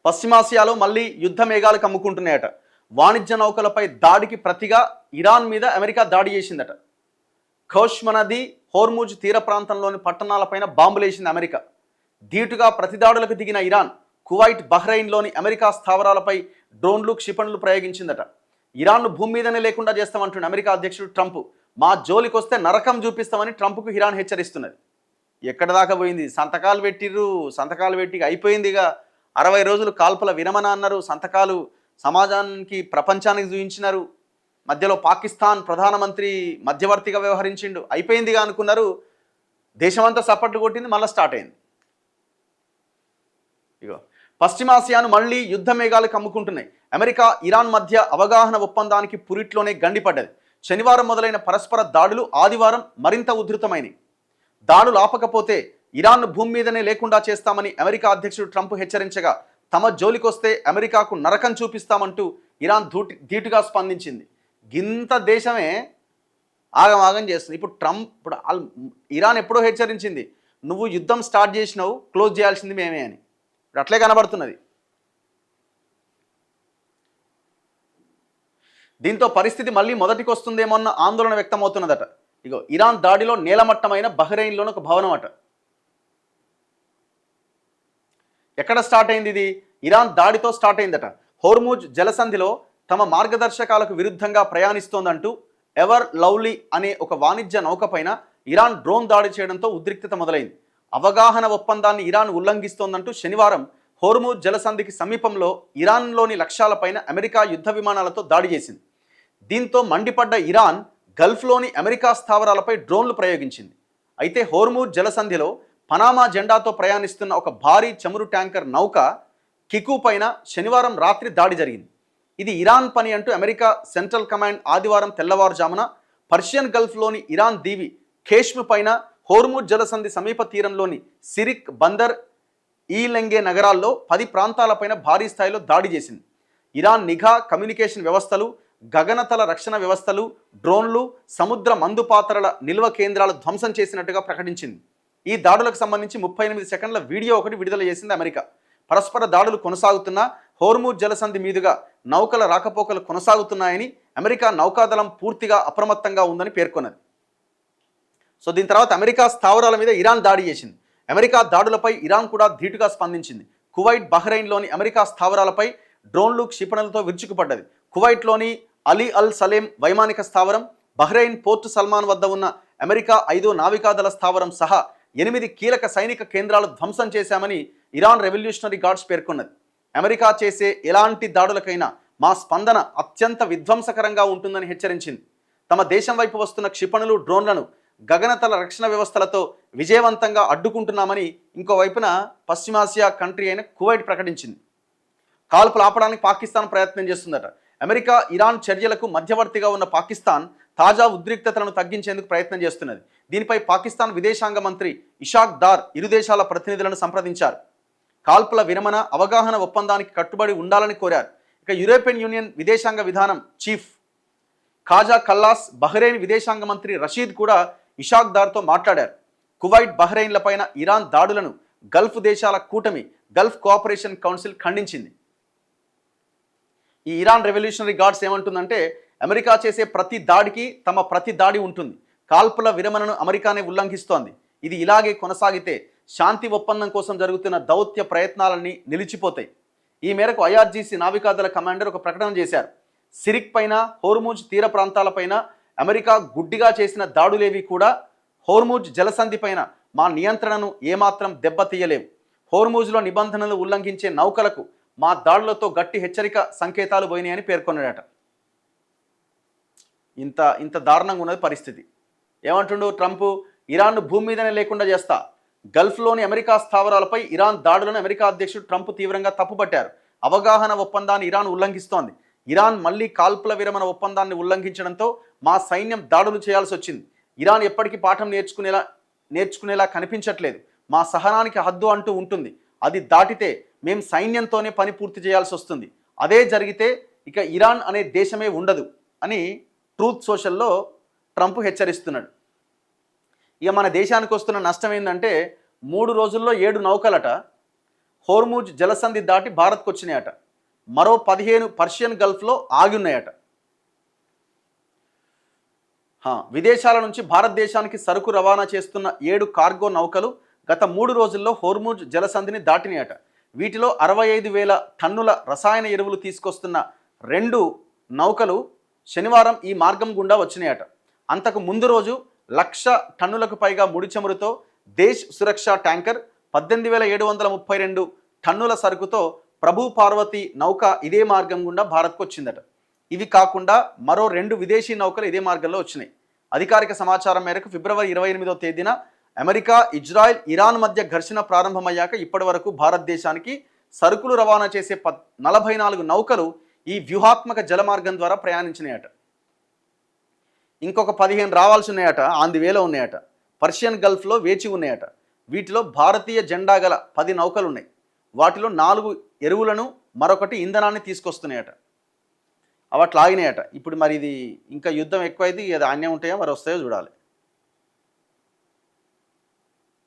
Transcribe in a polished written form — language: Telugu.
పశ్చిమాసియాలో మళ్ళీ యుద్ధ మేఘాలు కమ్ముకుంటున్నాయట. వాణిజ్య నౌకలపై దాడికి ప్రతిగా ఇరాన్ మీద అమెరికా దాడి చేసిందట. ఖోష్మ నది, హోర్ముజ్ తీర ప్రాంతంలోని పట్టణాలపైన బాంబులేసింది అమెరికా. ధీటుగా ప్రతిదాడులకు దిగిన ఇరాన్ కువైట్, బహ్రెయిన్లోని అమెరికా స్థావరాలపై డ్రోన్లు, క్షిపణులు ప్రయోగించిందట. ఇరాన్ను భూమి మీదనే లేకుండా చేస్తామంటున్న అమెరికా అధ్యక్షుడు ట్రంప్, మా జోలికొస్తే నరకం చూపిస్తామని ట్రంప్కు ఇరాన్ హెచ్చరిస్తున్నది. ఎక్కడ దాకా పోయింది? సంతకాలు పెట్టి అయిపోయిందిగా. 60 రోజులు కాల్పుల విరమణ అన్నారు, సంతకాలు సమాజానికి, ప్రపంచానికి చూపించినారు. మధ్యలో పాకిస్తాన్ ప్రధానమంత్రి మధ్యవర్తిగా వ్యవహరించిండు, అయిపోయిందిగా అనుకున్నారు. దేశమంతా సపోర్ట్ కొట్టింది, మళ్ళీ స్టార్ట్ అయింది. ఇగో పశ్చిమాసియాను మళ్ళీ యుద్ధ మేఘాలు కమ్ముకుంటున్నాయి. అమెరికా, ఇరాన్ మధ్య అవగాహన ఒప్పందానికి పురిట్లోనే గండిపడ్డది. శనివారం మొదలైన పరస్పర దాడులు ఆదివారం మరింత ఉధృతమైనవి. దాడులు ఆపకపోతే ఇరాన్ను భూమి మీదనే లేకుండా చేస్తామని అమెరికా అధ్యక్షుడు ట్రంప్ హెచ్చరించగా, తమ జోలికొస్తే అమెరికాకు నరకం చూపిస్తామంటూ ఇరాన్ ధీటుగా స్పందించింది. గింత దేశమే ఆగమాగం చేస్తుంది. ఇప్పుడు ఇరాన్ ఎప్పుడో హెచ్చరించింది, నువ్వు యుద్ధం స్టార్ట్ చేసినావు, క్లోజ్ చేయాల్సింది మేమే అని. ఇప్పుడు అట్లే కనబడుతున్నది. దీంతో పరిస్థితి మళ్ళీ మొదటికి వస్తుందేమోన్న ఆందోళన వ్యక్తమవుతున్నదట. ఇగో ఇరాన్ దాడిలో నేలమట్టమైన బహ్రెయిన్లోని ఒక భవనం అట. ఎక్కడ స్టార్ట్ అయింది ఇది? ఇరాన్ దాడితో స్టార్ట్ అయిందట. హోర్ముజ్ జలసంధిలో తమ మార్గదర్శకాలకు విరుద్ధంగా ప్రయాణిస్తోందంటూ ఎవర్ లవ్లీ అనే ఒక వాణిజ్య నౌకపైన ఇరాన్ డ్రోన్ దాడి చేయడంతో ఉద్రిక్తత మొదలైంది. అవగాహన ఒప్పందాన్ని ఇరాన్ ఉల్లంఘిస్తోందంటూ శనివారం హోర్ముజ్ జలసంధికి సమీపంలో ఇరాన్లోని లక్ష్యాలపైన అమెరికా యుద్ధ విమానాలతో దాడి చేసింది. దీంతో మండిపడ్డ ఇరాన్ గల్ఫ్లోని అమెరికా స్థావరాలపై డ్రోన్లు ప్రయోగించింది. అయితే హోర్ముజ్ జలసంధిలో పనామా జెండాతో ప్రయాణిస్తున్న ఒక భారీ చమురు ట్యాంకర్ నౌక కికు పైన శనివారం రాత్రి దాడి జరిగింది. ఇది ఇరాన్ పని అంటూ అమెరికా సెంట్రల్ కమాండ్ ఆదివారం తెల్లవారుజామున పర్షియన్ గల్ఫ్లోని ఇరాన్ దీవి ఖేష్మ్ పైన హోర్ముజ్ జలసంధి సమీప తీరంలోని సిరిక్, బందర్, ఈలెంగే నగరాల్లో 10 ప్రాంతాలపైన భారీ స్థాయిలో దాడి చేసింది. ఇరాన్ నిఘా, కమ్యూనికేషన్ వ్యవస్థలు, గగనతల రక్షణ వ్యవస్థలు, డ్రోన్లు, సముద్ర మందుపాత్రల నిల్వ కేంద్రాలు ధ్వంసం చేసినట్టుగా ప్రకటించింది. ఈ దాడులకు సంబంధించి 38 సెకండ్ల వీడియో ఒకటి విడుదల చేసింది అమెరికా. పరస్పర దాడులు కొనసాగుతున్న హోర్ముజ్ జలసంధి మీదుగా నౌకల రాకపోకలు కొనసాగుతున్నాయని అమెరికా నౌకాదళం పూర్తిగా అప్రమత్తంగా ఉందని పేర్కొన్నది. సో దీని తర్వాత అమెరికా స్థావరాల మీద ఇరాన్ దాడి చేసింది. అమెరికా దాడులపై ఇరాన్ కూడా ధీటుగా స్పందించింది. కువైట్, బహ్రెయిన్లోని అమెరికా స్థావరాలపై డ్రోన్లు, క్షిపణులతో విరుచుకుపడ్డది. కువైట్లోని అలీ అల్ సలేం వైమానిక స్థావరం, బహ్రెయిన్ పోర్ట్ సల్మాన్ వద్ద ఉన్న అమెరికా 5వ నావికాదళ స్థావరం సహా 8 కీలక సైనిక కేంద్రాలు ధ్వంసం చేశామని ఇరాన్ రెవల్యూషనరీ గార్డ్స్ పేర్కొన్నది. అమెరికా చేసే ఎలాంటి దాడులకైనా మా స్పందన అత్యంత విధ్వంసకరంగా ఉంటుందని హెచ్చరించింది. తమ దేశం వైపు వస్తున్న క్షిపణులు, డ్రోన్లను గగనతల రక్షణ వ్యవస్థలతో విజయవంతంగా అడ్డుకుంటున్నామని ఇంకోవైపున పశ్చిమాసియా కంట్రీ అయిన కువైట్ ప్రకటించింది. కాల్పులు ఆపడానికి పాకిస్తాన్ ప్రయత్నం చేస్తుందట. అమెరికా, ఇరాన్ చర్యలకు మధ్యవర్తిగా ఉన్న పాకిస్తాన్ తాజా ఉద్రిక్తతలను తగ్గించేందుకు ప్రయత్నం చేస్తున్నది. దీనిపై పాకిస్తాన్ విదేశాంగ మంత్రి ఇషాక్ దార్ ఇరు దేశాల ప్రతినిధులను సంప్రదించారు. కాల్పుల విరమణ, అవగాహన ఒప్పందానికి కట్టుబడి ఉండాలని కోరారు. ఇక యూరోపియన్ యూనియన్ విదేశాంగ విధానం చీఫ్ ఖాజా కల్లాస్, బహ్రెయిన్ విదేశాంగ మంత్రి రషీద్ కూడా ఇషాక్ దార్తో మాట్లాడారు. కువైట్, బహ్రెయిన్లపైన ఇరాన్ దాడులను గల్ఫ్ దేశాల కూటమి గల్ఫ్ కోఆపరేషన్ కౌన్సిల్ ఖండించింది. ఈ ఇరాన్ రెవల్యూషనరీ గార్డ్స్ ఏమంటుందంటే, అమెరికా చేసే ప్రతి దాడికి తమ ప్రతి దాడి ఉంటుంది. కాల్పుల విరమణను అమెరికానే ఉల్లంఘిస్తోంది. ఇది ఇలాగే కొనసాగితే శాంతి ఒప్పందం కోసం జరుగుతున్న దౌత్య ప్రయత్నాలన్నీ నిలిచిపోతాయి. ఈ మేరకు ఐఆర్జీసీ నావికాదళ కమాండర్ ఒక ప్రకటన చేశారు. సిరిక్ పైన, హోర్ముజ్ తీర ప్రాంతాలపైన అమెరికా గుడ్డిగా చేసిన దాడులేవి కూడా హోర్ముజ్ జలసంధి పైన మా నియంత్రణను ఏమాత్రం దెబ్బతీయలేవు. హోర్ముజ్లో నిబంధనలు ఉల్లంఘించే నౌకలకు మా దాడులతో గట్టి హెచ్చరిక సంకేతాలు పోయినాయని పేర్కొన్నాడట. ఇంత దారుణంగా ఉన్నది పరిస్థితి. ఏమంటుండు ట్రంప్? ఇరాన్ను భూమి మీదనే లేకుండా చేస్తా. గల్ఫ్లోని అమెరికా స్థావరాలపై ఇరాన్ దాడులను అమెరికా అధ్యక్షుడు ట్రంప్ తీవ్రంగా తప్పుపట్టారు. అవగాహన ఒప్పందాన్ని ఇరాన్ ఉల్లంఘిస్తోంది. ఇరాన్ మళ్ళీ కాల్పుల విరమణ ఒప్పందాన్ని ఉల్లంఘించడంతో మా సైన్యం దాడులు చేయాల్సి వచ్చింది. ఇరాన్ ఎప్పటికీ పాఠం నేర్చుకునేలా కనిపించట్లేదు. మా సహనానికి హద్దు అంటూ ఉంటుంది. అది దాటితే మేం సైన్యంతోనే పని పూర్తి చేయాల్సి వస్తుంది. అదే జరిగితే ఇక ఇరాన్ అనే దేశమే ఉండదు అని ట్రూత్ సోషల్లో ట్రంప్ హెచ్చరిస్తున్నాడు. ఇక మన దేశానికి వస్తున్న నష్టం ఏంటంటే 3 రోజుల్లో 7 నౌకలట హోర్ముజ్ జలసంధి దాటి భారత్కు వచ్చినాయట. మరో 15 పర్షియన్ గల్ఫ్లో ఆగి ఉన్నాయట. విదేశాల నుంచి భారతదేశానికి సరుకు రవాణా చేస్తున్న 7 కార్గో నౌకలు గత 3 రోజుల్లో హోర్ముజ్ జలసంధిని దాటినాయట. వీటిలో 65,000 టన్నుల రసాయన ఎరువులు తీసుకొస్తున్న 2 నౌకలు శనివారం ఈ మార్గం గుండా వచ్చినాయట. అంతకు ముందు రోజు 1,00,000 టన్నులకు పైగా ముడి చమురుతో దేశ్ సురక్ష ట్యాంకర్ 18,732 టన్నుల సరుకుతో ప్రభు పార్వతి నౌక ఇదే మార్గం గుండా భారత్కు వచ్చిందట. ఇవి కాకుండా మరో 2 విదేశీ నౌకలు ఇదే మార్గంలో వచ్చినాయి. అధికారిక సమాచారం మేరకు ఫిబ్రవరి 28వ తేదీన అమెరికా, ఇజ్రాయెల్, ఇరాన్ మధ్య ఘర్షణ ప్రారంభమయ్యాక ఇప్పటి వరకు భారతదేశానికి సరుకులు రవాణా చేసే 44 నౌకలు ఈ వ్యూహాత్మక జలమార్గం ద్వారా ప్రయాణించినాయట. ఇంకొక 15 రావాల్సి ఉన్నాయట, ఆంది వేలో ఉన్నాయట. పర్షియన్ గల్ఫ్లో వేచి ఉన్నాయట. వీటిలో భారతీయ జెండా గల 10 నౌకలు ఉన్నాయి. వాటిలో 4 ఎరువులను, మరొకటి ఇంధనాన్ని తీసుకొస్తున్నాయట. అవి అట్లా ఆగినాయట. ఇప్పుడు మరి ఇది ఇంకా యుద్ధం ఎక్కువైతే అది అన్యం ఉంటాయో మరి వస్తాయో చూడాలి.